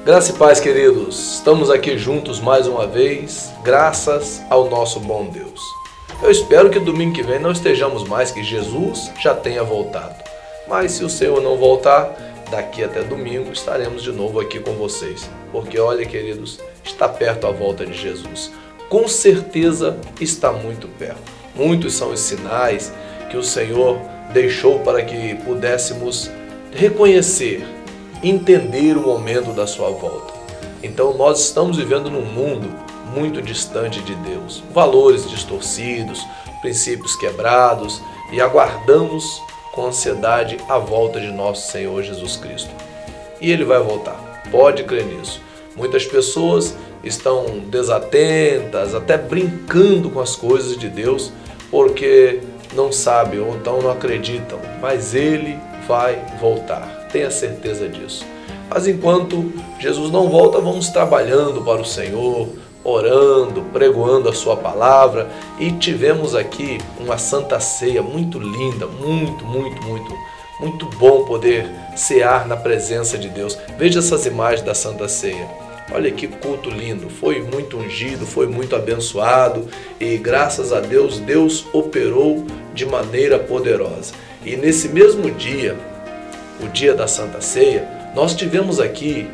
Graça e paz, queridos. Estamos aqui juntos mais uma vez, graças ao nosso bom Deus. Eu espero que domingo que vem não estejamos mais, que Jesus já tenha voltado. Mas se o Senhor não voltar, daqui até domingo estaremos de novo aqui com vocês. Porque olha, queridos, está perto a volta de Jesus. Com certeza está muito perto. Muitos são os sinais que o Senhor deixou para que pudéssemos reconhecer, entender o momento da sua volta. Então nós estamos vivendo num mundo muito distante de Deus, valores distorcidos, princípios quebrados, e aguardamos com ansiedade a volta de nosso Senhor Jesus Cristo. E Ele vai voltar, pode crer nisso. Muitas pessoas estão desatentas, até brincando com as coisas de Deus, porque não sabem ou então não acreditam, mas Ele vai voltar, tenha certeza disso. Mas enquanto Jesus não volta, vamos trabalhando para o Senhor, orando, pregoando a sua palavra, e tivemos aqui uma santa ceia muito linda, muito bom poder cear na presença de Deus. Veja essas imagens da santa ceia. Olha que culto lindo, foi muito ungido, foi muito abençoado e graças a Deus, Deus operou de maneira poderosa. E nesse mesmo dia, o dia da Santa Ceia, nós tivemos aqui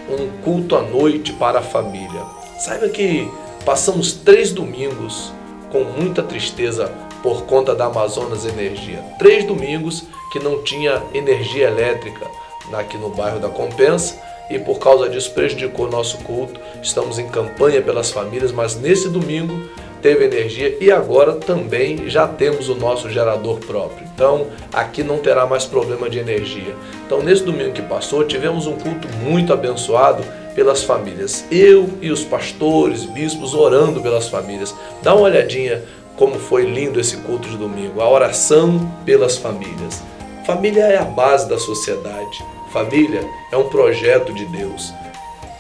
um culto à noite para a família. Saiba que passamos 3 domingos com muita tristeza por conta da Amazonas Energia. 3 domingos que não tinha energia elétrica aqui no bairro da Compensa, e por causa disso prejudicou nosso culto. Estamos em campanha pelas famílias, mas nesse domingo teve energia e agora também já temos o nosso gerador próprio. Então aqui não terá mais problema de energia. Então nesse domingo que passou tivemos um culto muito abençoado pelas famílias. Eu e os pastores, bispos orando pelas famílias. Dá uma olhadinha como foi lindo esse culto de domingo. A oração pelas famílias. Família é a base da sociedade. Família é um projeto de Deus.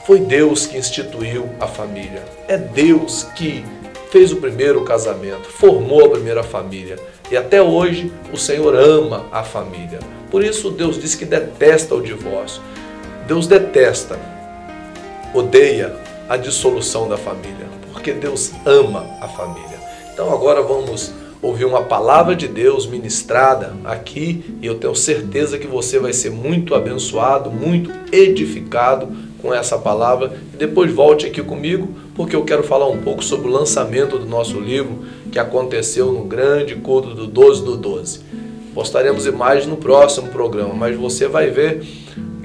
Foi Deus que instituiu a família. É Deus que fez o primeiro casamento, formou a primeira família. E até hoje o Senhor ama a família. Por isso Deus diz que detesta o divórcio. Deus detesta, odeia a dissolução da família, porque Deus ama a família. Então agora vamos ouvir uma palavra de Deus ministrada aqui, e eu tenho certeza que você vai ser muito abençoado, muito edificado com essa palavra. E depois volte aqui comigo, porque eu quero falar um pouco sobre o lançamento do nosso livro, que aconteceu no grande culto do 12/12. Postaremos imagens no próximo programa, mas você vai ver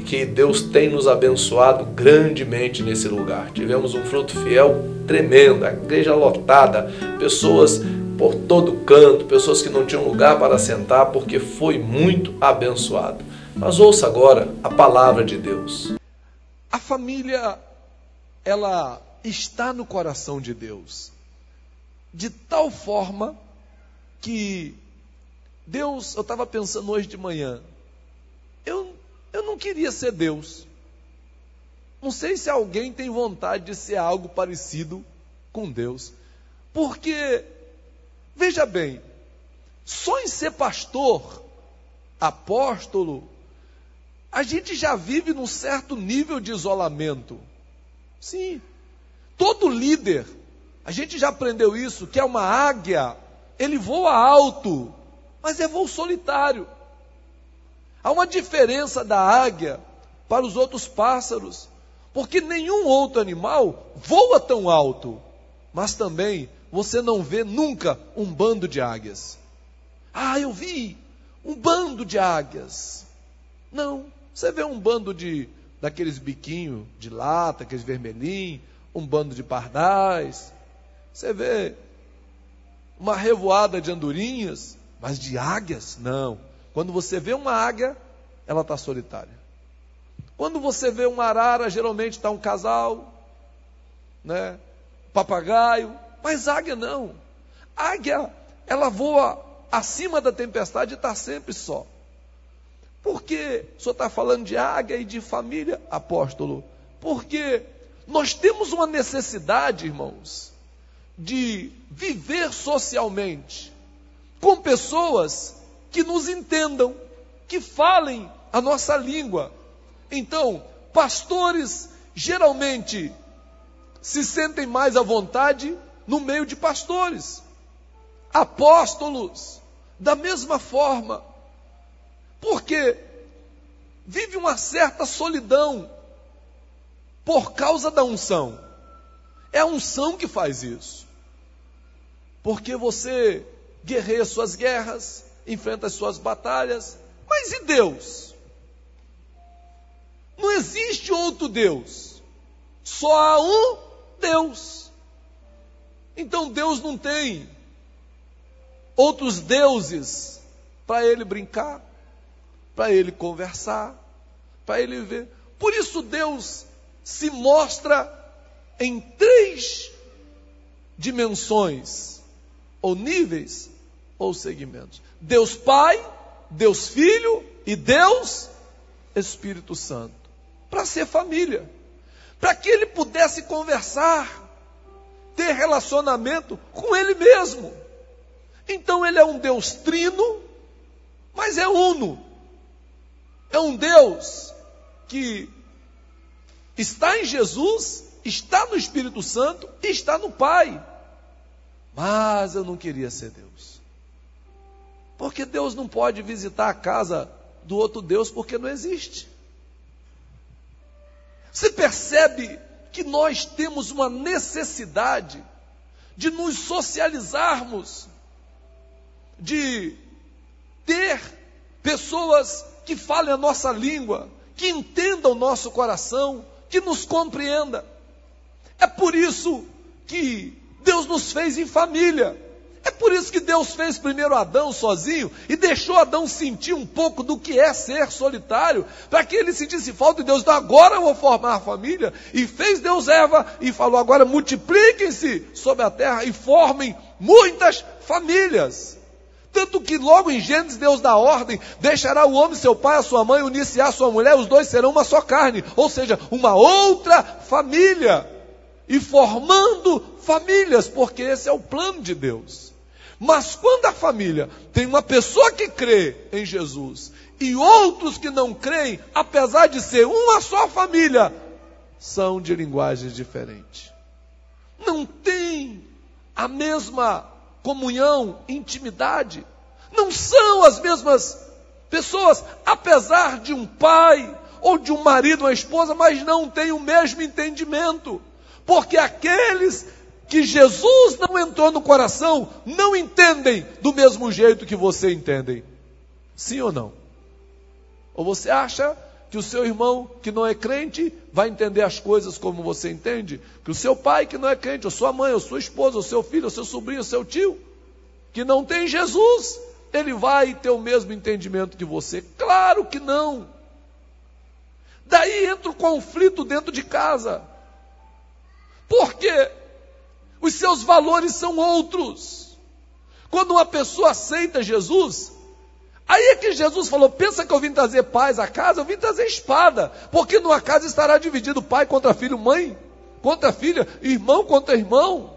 que Deus tem nos abençoado grandemente nesse lugar. Tivemos um fruto fiel tremendo, a igreja lotada, pessoas por todo canto, pessoas que não tinham lugar para sentar, porque foi muito abençoado. Mas ouça agora a palavra de Deus. A família, ela está no coração de Deus, de tal forma que Deus, eu estava pensando hoje de manhã, eu não queria ser Deus. Não sei se alguém tem vontade de ser algo parecido com Deus, porque veja bem, só em ser pastor, apóstolo, a gente já vive num certo nível de isolamento. Sim, todo líder, a gente já aprendeu isso, que é uma águia, ele voa alto, mas é voo solitário. Há uma diferença da águia para os outros pássaros, porque nenhum outro animal voa tão alto, mas também você não vê nunca um bando de águias. Ah, eu vi um bando de águias. Não, você vê um bando daqueles biquinhos de lata, aqueles vermelhinhos, um bando de pardais. Você vê uma revoada de andorinhas, mas de águias, não. Quando você vê uma águia, ela está solitária. Quando você vê uma arara, geralmente está um casal, né? Papagaio. Mas águia não. Águia, ela voa acima da tempestade e está sempre só. Por que o senhor está falando de águia e de família, apóstolo? Porque nós temos uma necessidade, irmãos, de viver socialmente com pessoas que nos entendam, que falem a nossa língua. Então, pastores geralmente se sentem mais à vontade no meio de pastores, apóstolos, da mesma forma, porque vive uma certa solidão por causa da unção. É a unção que faz isso. Porque você guerreia suas guerras, enfrenta as suas batalhas, mas e Deus? Não existe outro Deus, só há um Deus. Então Deus não tem outros deuses para ele brincar, para ele conversar, para ele ver. Por isso Deus se mostra em 3 dimensões, ou níveis, ou segmentos. Deus Pai, Deus Filho e Deus Espírito Santo. Para ser família. Para que ele pudesse conversar, ter relacionamento com ele mesmo. Então ele é um Deus trino, mas é uno. É um Deus que está em Jesus, está no Espírito Santo e está no Pai. Mas eu não queria ser Deus. Porque Deus não pode visitar a casa do outro Deus, porque não existe. Você percebe que nós temos uma necessidade de nos socializarmos, de ter pessoas que falem a nossa língua, que entendam o nosso coração, que nos compreenda. É por isso que Deus nos fez em família. É por isso que Deus fez primeiro Adão sozinho e deixou Adão sentir um pouco do que é ser solitário, para que ele sentisse falta de Deus. Então agora eu vou formar a família. E fez Deus Eva e falou: agora multipliquem-se sobre a terra e formem muitas famílias. Tanto que logo em Gênesis Deus dá ordem: deixará o homem seu pai, a sua mãe, unir-se à sua mulher, os dois serão uma só carne. Ou seja, uma outra família. E formando famílias, porque esse é o plano de Deus. Mas quando a família tem uma pessoa que crê em Jesus e outros que não creem, apesar de ser uma só família, são de linguagens diferentes. Não tem a mesma comunhão, intimidade. Não são as mesmas pessoas, apesar de um pai ou de um marido, uma esposa, mas não têm o mesmo entendimento. Porque aqueles que Jesus não entrou no coração, não entendem do mesmo jeito que você entende. Sim ou não? Ou você acha que o seu irmão que não é crente vai entender as coisas como você entende? Que o seu pai que não é crente, ou sua mãe, ou sua esposa, ou seu filho, ou seu sobrinho, ou seu tio, que não tem Jesus, ele vai ter o mesmo entendimento que você? Claro que não. Daí entra o conflito dentro de casa. Por quê? Os seus valores são outros. Quando uma pessoa aceita Jesus, aí é que Jesus falou: pensa que eu vim trazer paz à casa? Eu vim trazer espada, porque numa casa estará dividido pai contra filho, mãe contra filha, irmão contra irmão.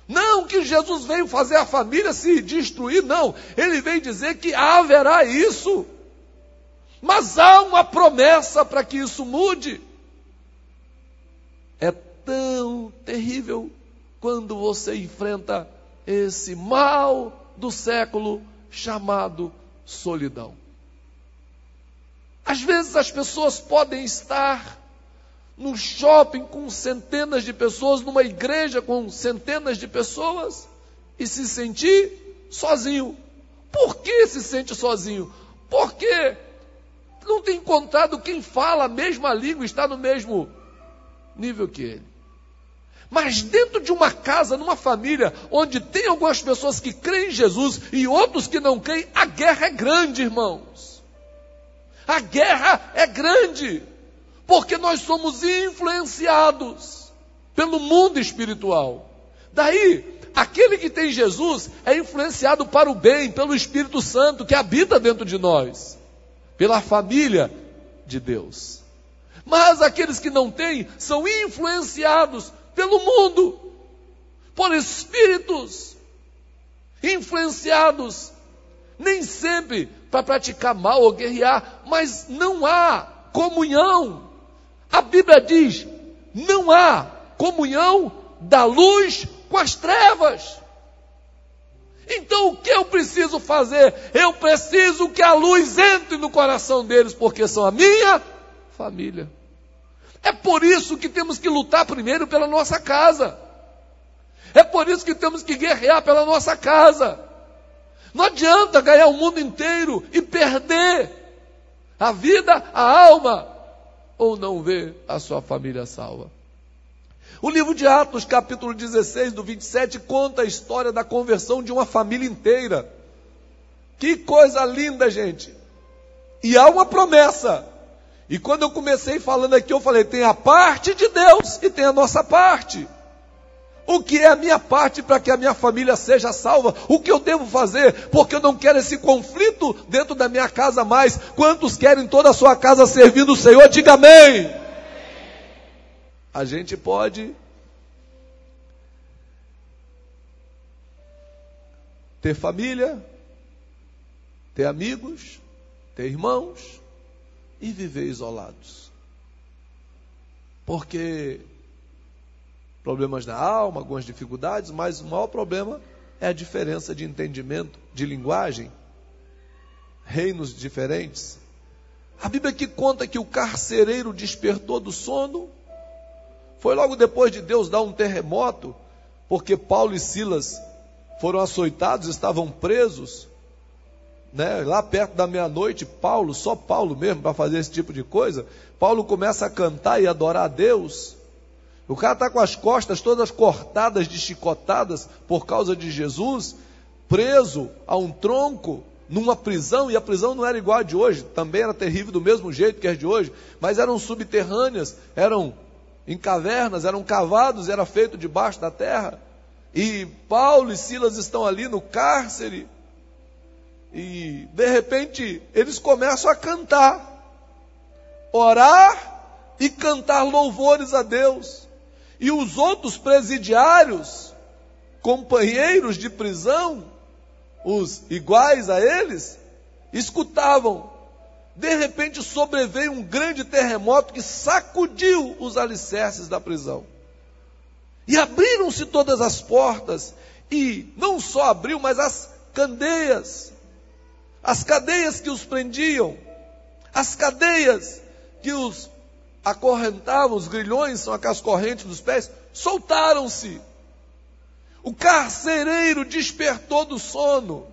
Não que Jesus veio fazer a família se destruir, não. Ele veio dizer que haverá isso, mas há uma promessa para que isso mude. É tão terrível quando você enfrenta esse mal do século chamado solidão. Às vezes as pessoas podem estar num shopping com centenas de pessoas, numa igreja com centenas de pessoas, e se sentir sozinho. Por que se sente sozinho? Porque não tem encontrado quem fala a mesma língua, está no mesmo nível que ele. Mas dentro de uma casa, numa família, onde tem algumas pessoas que creem em Jesus e outros que não creem, a guerra é grande, irmãos. A guerra é grande, porque nós somos influenciados pelo mundo espiritual. Daí, aquele que tem Jesus é influenciado para o bem, pelo Espírito Santo que habita dentro de nós, pela família de Deus. Mas aqueles que não têm são influenciados pelo mundo, por espíritos, influenciados, nem sempre para praticar mal ou guerrear, mas não há comunhão. A Bíblia diz, não há comunhão da luz com as trevas. Então o que eu preciso fazer? Eu preciso que a luz entre no coração deles, porque são a minha família. É por isso que temos que lutar primeiro pela nossa casa. É por isso que temos que guerrear pela nossa casa. Não adianta ganhar o mundo inteiro e perder a vida, a alma, ou não ver a sua família salva. O livro de Atos, capítulo 16, do 27, conta a história da conversão de uma família inteira. Que coisa linda, gente! E há uma promessa. E quando eu comecei falando aqui, eu falei, tem a parte de Deus e tem a nossa parte. O que é a minha parte para que a minha família seja salva? O que eu devo fazer? Porque eu não quero esse conflito dentro da minha casa mais. Quantos querem toda a sua casa servindo o Senhor? Diga amém! A gente pode ter família, ter amigos, ter irmãos e viver isolados. Porque problemas da alma, algumas dificuldades, mas o maior problema é a diferença de entendimento, de linguagem, reinos diferentes. A Bíblia aqui conta que o carcereiro despertou do sono. Foi logo depois de Deus dar um terremoto, porque Paulo e Silas foram açoitados, estavam presos, né? Lá perto da meia-noite, só Paulo mesmo para fazer esse tipo de coisa. Paulo começa a cantar e adorar a Deus. O cara está com as costas todas cortadas de chicotadas por causa de Jesus, preso a um tronco, numa prisão, e a prisão não era igual a de hoje, também era terrível do mesmo jeito que as de hoje, mas eram subterrâneas, eram em cavernas, eram cavados, era feito debaixo da terra. E Paulo e Silas estão ali no cárcere, e de repente eles começam a cantar, orar e cantar louvores a Deus. E os outros presidiários, companheiros de prisão, os iguais a eles, escutavam. De repente sobreveio um grande terremoto que sacudiu os alicerces da prisão. E abriram-se todas as portas, e não só abriu, mas as cadeias que os prendiam, as cadeias que os acorrentavam, os grilhões, são aquelas correntes dos pés, soltaram-se. O carcereiro despertou do sono.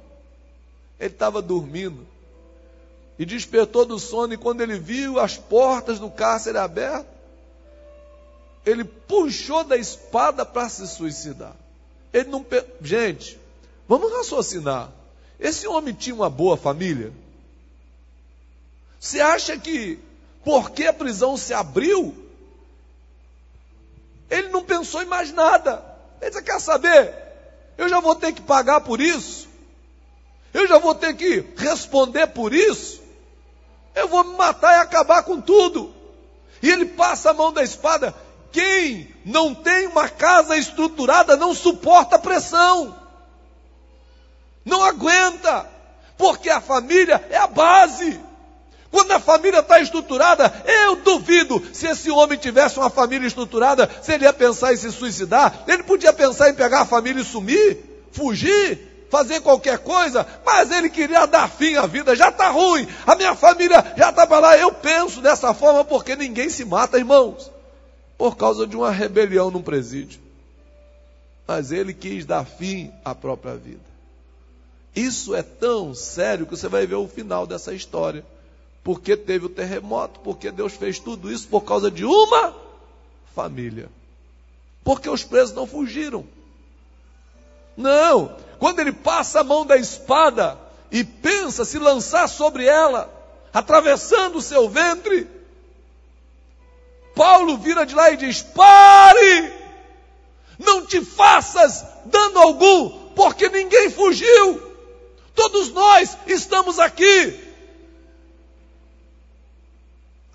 Ele estava dormindo. E despertou do sono, e quando ele viu as portas do cárcere abertas, ele puxou da espada para se suicidar. Ele não... Gente, vamos raciocinar. Esse homem tinha uma boa família? Você acha que, porque a prisão se abriu, ele não pensou em mais nada? Ele disse, quer saber? Eu já vou ter que pagar por isso? Eu já vou ter que responder por isso? Eu vou me matar e acabar com tudo. E ele passa a mão da espada. Quem não tem uma casa estruturada não suporta a pressão. Não aguenta. Porque a família é a base. Quando a família está estruturada, eu duvido, se esse homem tivesse uma família estruturada, se ele ia pensar em se suicidar. Ele podia pensar em pegar a família e sumir, fugir, fazer qualquer coisa, mas ele queria dar fim à vida. Já está ruim, a minha família já está para lá. Eu penso dessa forma porque ninguém se mata, irmãos, por causa de uma rebelião num presídio. Mas ele quis dar fim à própria vida. Isso é tão sério que você vai ver o final dessa história. Porque teve o terremoto, porque Deus fez tudo isso por causa de uma família. Porque os presos não fugiram. Não, quando ele passa a mão da espada e pensa se lançar sobre ela, atravessando o seu ventre, Paulo vira de lá e diz, pare, não te faças dano algum, porque ninguém fugiu, todos nós estamos aqui.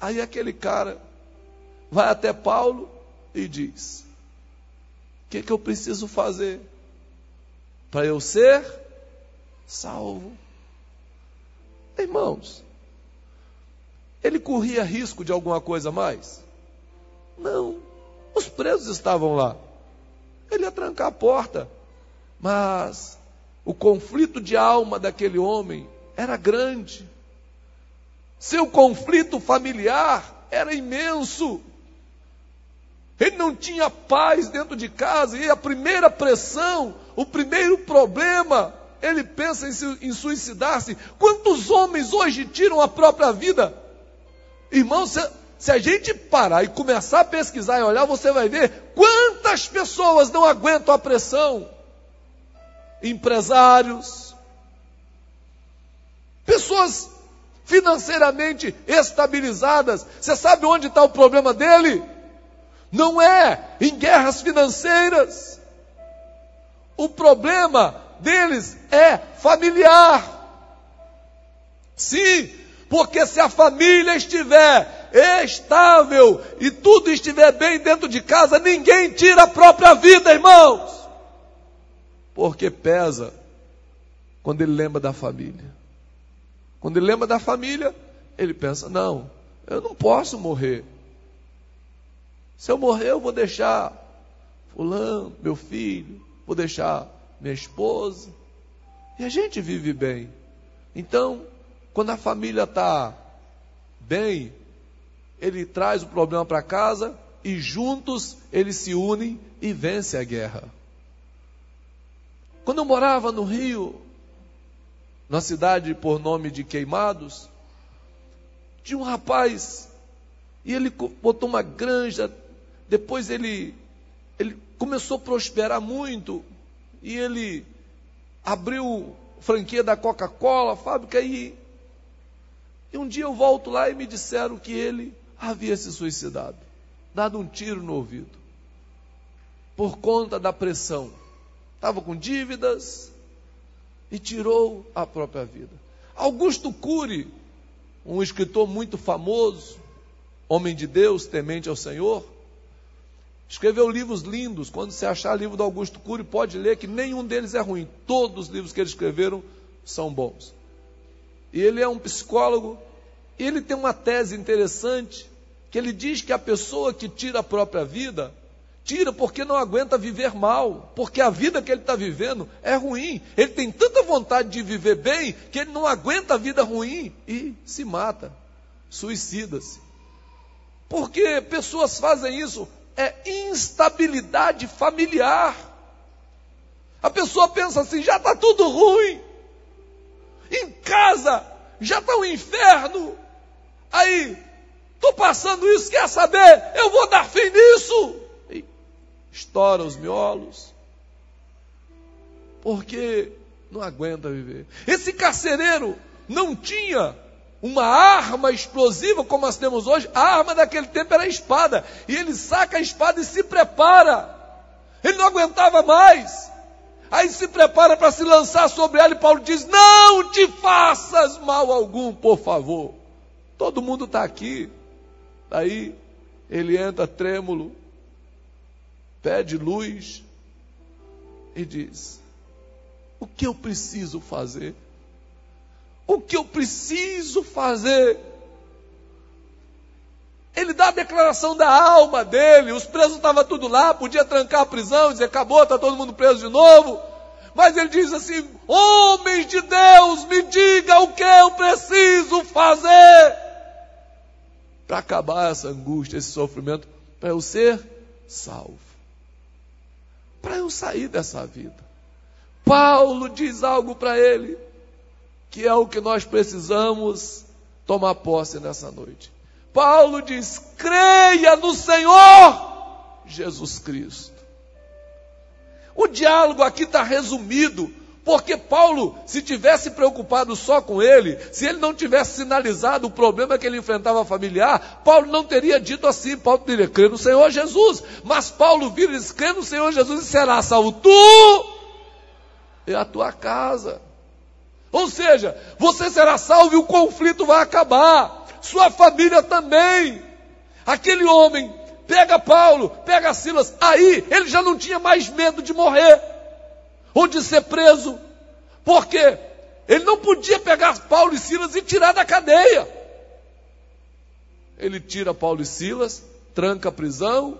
Aí aquele cara vai até Paulo e diz, o que eu preciso fazer para eu ser salvo? Irmãos, ele corria risco de alguma coisa a mais? Não, os presos estavam lá. Ele ia trancar a porta, mas o conflito de alma daquele homem era grande. Seu conflito familiar era imenso. Ele não tinha paz dentro de casa, e a primeira pressão, o primeiro problema, ele pensa em suicidar-se. Quantos homens hoje tiram a própria vida? Irmão, se a gente parar e começar a pesquisar e olhar, você vai ver quantas pessoas não aguentam a pressão. Empresários, pessoas financeiramente estabilizadas. Você sabe onde está o problema dele? Não é em guerras financeiras. O problema deles é familiar. Sim, porque se a família estiver estável e tudo estiver bem dentro de casa, ninguém tira a própria vida, irmãos. Porque pesa quando ele lembra da família. Quando ele lembra da família, ele pensa, não, eu não posso morrer. Se eu morrer, eu vou deixar fulano, meu filho, vou deixar minha esposa. E a gente vive bem. Então, quando a família está bem, ele traz o problema para casa e juntos eles se unem e vencem a guerra. Quando eu morava no Rio, na cidade por nome de Queimados, tinha um rapaz, e ele botou uma granja, depois ele começou a prosperar muito, e ele abriu franquia da Coca-Cola, fábrica, e um dia eu volto lá e me disseram que ele havia se suicidado, dado um tiro no ouvido, por conta da pressão. Estava com dívidas e tirou a própria vida. Augusto Cury, um escritor muito famoso, homem de Deus, temente ao Senhor, escreveu livros lindos. Quando você achar livro do Augusto Cury, pode ler, que nenhum deles é ruim. Todos os livros que ele escreveram são bons. E ele é um psicólogo, e ele tem uma tese interessante, que ele diz que a pessoa que tira a própria vida, tira porque não aguenta viver mal, porque a vida que ele está vivendo é ruim. Ele tem tanta vontade de viver bem, que ele não aguenta a vida ruim e se mata, suicida-se. Porque pessoas fazem isso, é instabilidade familiar. A pessoa pensa assim, já está tudo ruim, em casa já está um inferno, aí estou passando isso, quer saber, eu vou dar fim nisso. E estoura os miolos, porque não aguenta viver. Esse carcereiro não tinha uma arma explosiva como nós temos hoje. A arma daquele tempo era a espada, e ele saca a espada e se prepara. Ele não aguentava mais, aí se prepara para se lançar sobre ela, e Paulo diz, não te faças mal algum, por favor. Todo mundo está aqui. Aí ele entra trêmulo, pede luz e diz, o que eu preciso fazer? O que eu preciso fazer? Ele dá a declaração da alma dele. Os presos estavam tudo lá, podia trancar a prisão, dizer, acabou, está todo mundo preso de novo. Mas ele diz assim, homens de Deus, me diga o que eu preciso fazer para acabar essa angústia, esse sofrimento, para eu ser salvo, para eu sair dessa vida. Paulo diz algo para ele, que é o que nós precisamos tomar posse nessa noite. Paulo diz, creia no Senhor Jesus Cristo. O diálogo aqui está resumido, porque Paulo, se tivesse preocupado só com ele, se ele não tivesse sinalizado o problema que ele enfrentava familiar, Paulo não teria dito assim. Paulo teria, crê no Senhor Jesus. Mas Paulo vira e diz, crê no Senhor Jesus e será salvo tu e a tua casa. Ou seja, você será salvo e o conflito vai acabar. Sua família também. Aquele homem pega Paulo, pega Silas, aí ele já não tinha mais medo de morrer ou de ser preso, porque ele não podia pegar Paulo e Silas e tirar da cadeia. Ele tira Paulo e Silas, tranca a prisão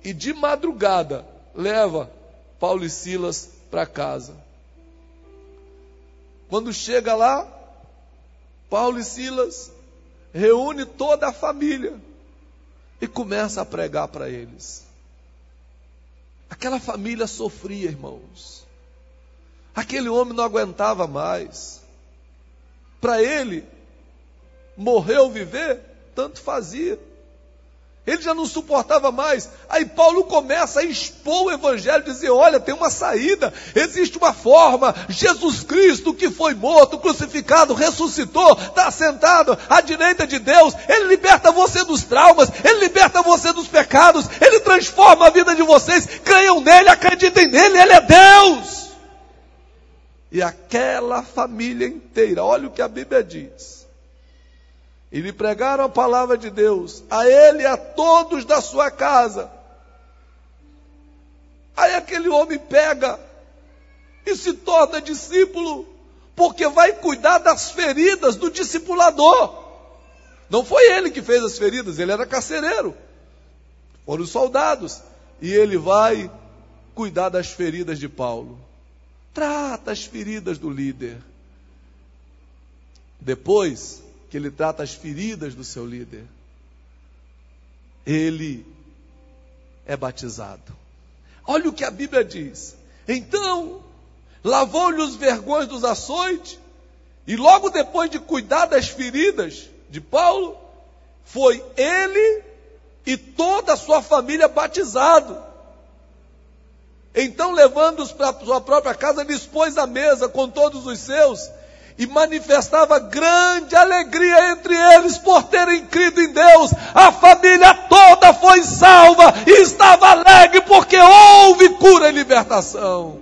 e de madrugada leva Paulo e Silas para casa. Quando chega lá, Paulo e Silas reúne toda a família e começa a pregar para eles. Aquela família sofria, irmãos. Aquele homem não aguentava mais. Para ele, morrer ou viver, tanto fazia. Ele já não suportava mais. Aí Paulo começa a expor o evangelho, dizer: olha, tem uma saída, existe uma forma. Jesus Cristo, que foi morto, crucificado, ressuscitou, está sentado à direita de Deus. Ele liberta você dos traumas, ele liberta você dos pecados, ele transforma a vida de vocês. Creiam nele, acreditem nele, ele é Deus. E aquela família inteira, olha o que a Bíblia diz. E lhe pregaram a palavra de Deus, a ele e a todos da sua casa. Aí aquele homem pega e se torna discípulo, porque vai cuidar das feridas do discipulador. Não foi ele que fez as feridas, ele era carcereiro. Foram os soldados. E ele vai cuidar das feridas de Paulo. Trata as feridas do líder. Depois que ele trata as feridas do seu líder, ele é batizado. Olha o que a Bíblia diz. Então, lavou-lhe os vergões dos açoites, e logo depois de cuidar das feridas de Paulo, foi ele e toda a sua família batizado. Então, levando-os para a sua própria casa, lhes pôs à mesa com todos os seus, e manifestava grande alegria entre eles por terem crido em Deus. A família toda foi salva e estava alegre porque houve cura e libertação.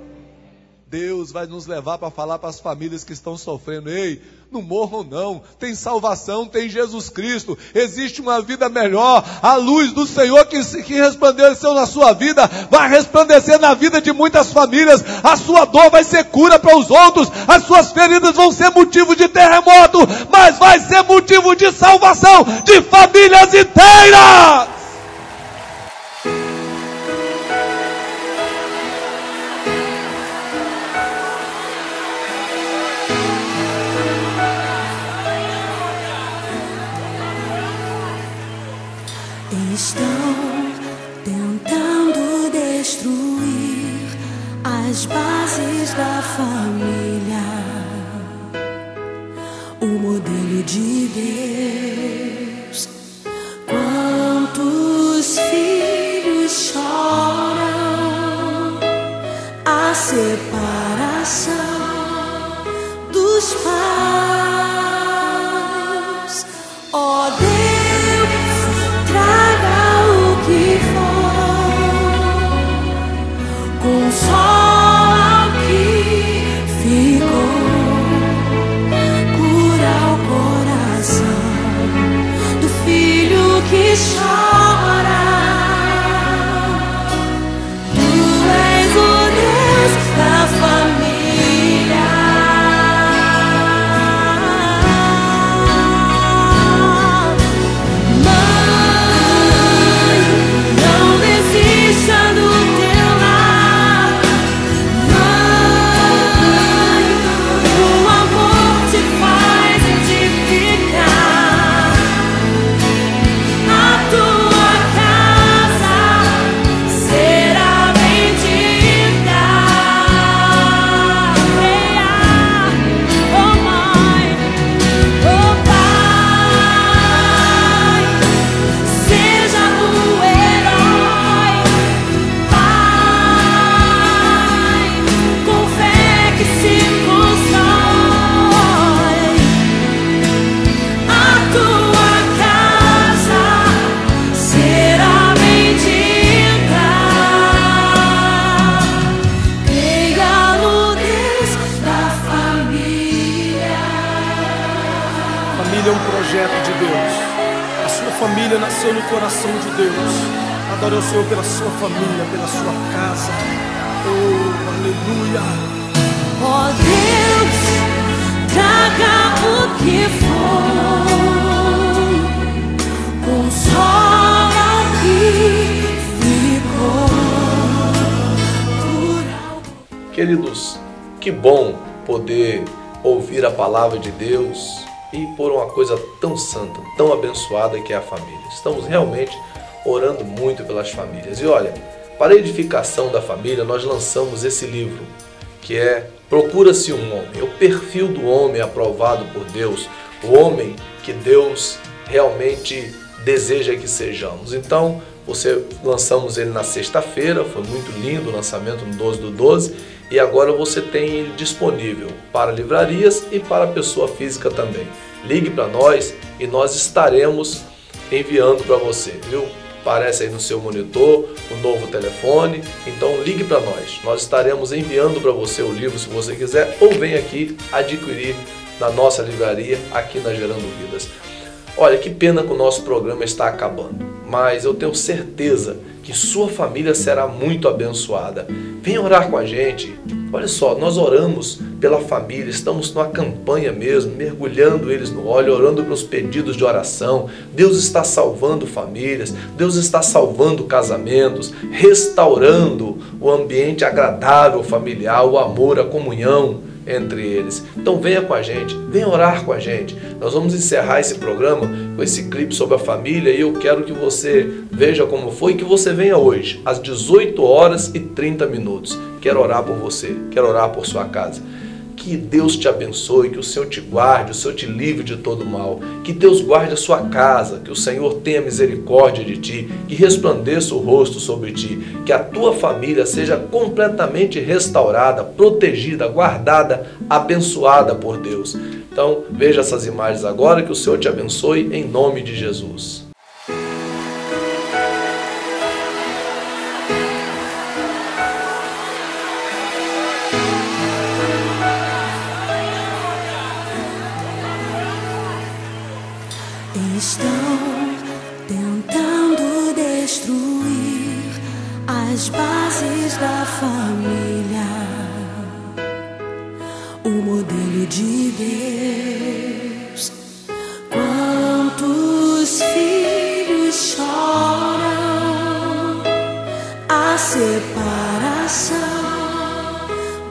Deus vai nos levar para falar para as famílias que estão sofrendo: ei, não morram não, tem salvação, tem Jesus Cristo, existe uma vida melhor. A luz do Senhor que resplandeceu na sua vida vai resplandecer na vida de muitas famílias. A sua dor vai ser cura para os outros, as suas feridas vão ser motivo de terremoto, mas vai ser motivo de salvação de famílias inteiras. Estão tentando destruir as bases da família, o modelo de Deus. Quantos filhos choram a separação dos pais? Ó Deus, consola o que ficou, cura o coração do filho que chora. Tu és o Deus da família. Mãe, não desista do teu lar. Família nasceu no coração de Deus. Adore o Senhor pela sua família, pela sua casa. Oh, aleluia. Ó Deus, traga o que for, consola o que Queridos, que bom poder ouvir a palavra de Deus e por uma coisa tão santa, tão abençoada que é a família. Estamos realmente orando muito pelas famílias. E olha, para a edificação da família, nós lançamos esse livro, que é Procura-se um Homem, o perfil do homem aprovado por Deus, o homem que Deus realmente deseja que sejamos. Então, lançamos ele na sexta-feira, foi muito lindo o lançamento no 12/12, e agora você tem ele disponível para livrarias e para pessoa física também. Ligue para nós e nós estaremos enviando para você, viu? Aparece aí no seu monitor o novo telefone, então ligue para nós. Nós estaremos enviando para você o livro se você quiser, ou vem aqui adquirir na nossa livraria aqui na Gerando Vidas. Olha, que pena que o nosso programa está acabando, mas eu tenho certeza que sua família será muito abençoada. Venha orar com a gente. Olha só, nós oramos pela família, estamos numa campanha mesmo, mergulhando eles no óleo, orando pelos pedidos de oração. Deus está salvando famílias, Deus está salvando casamentos, restaurando o ambiente agradável familiar, o amor, a comunhão entre eles. Então venha com a gente, venha orar com a gente. Nós vamos encerrar esse programa com esse clipe sobre a família e eu quero que você veja como foi e que você venha hoje, às 18h30. Quero orar por você, quero orar por sua casa. Que Deus te abençoe, que o Senhor te guarde, o Senhor te livre de todo mal. Que Deus guarde a sua casa, que o Senhor tenha misericórdia de ti, que resplandeça o rosto sobre ti, que a tua família seja completamente restaurada, protegida, guardada, abençoada por Deus. Então, veja essas imagens agora, que o Senhor te abençoe em nome de Jesus. Estão tentando destruir as bases da família, o modelo de Deus. Quantos filhos choram a separação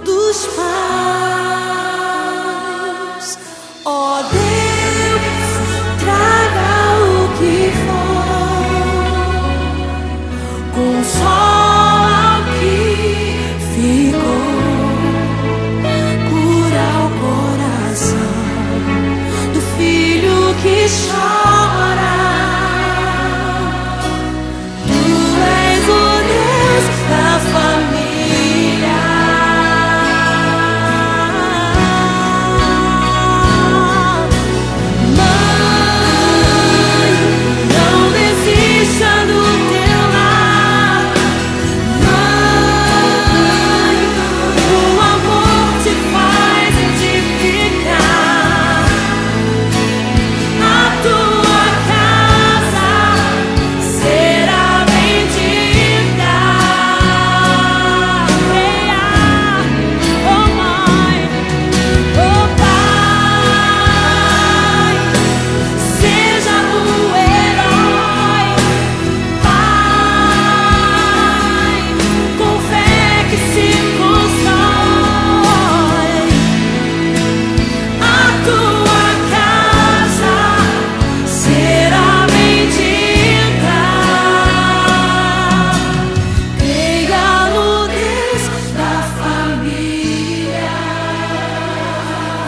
dos pais? Ó Deus, consola o que ficou, cura o coração do filho que chora. Tu és o Deus da família. Mãe, não desista do teu lar.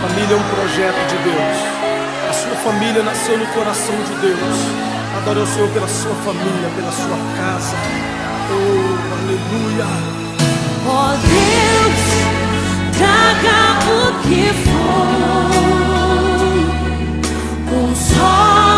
Família é um projeto de Deus. A sua família nasceu no coração de Deus. Adore o Senhor pela sua família, pela sua casa. Oh, aleluia. Ó Deus, traga o que for, consola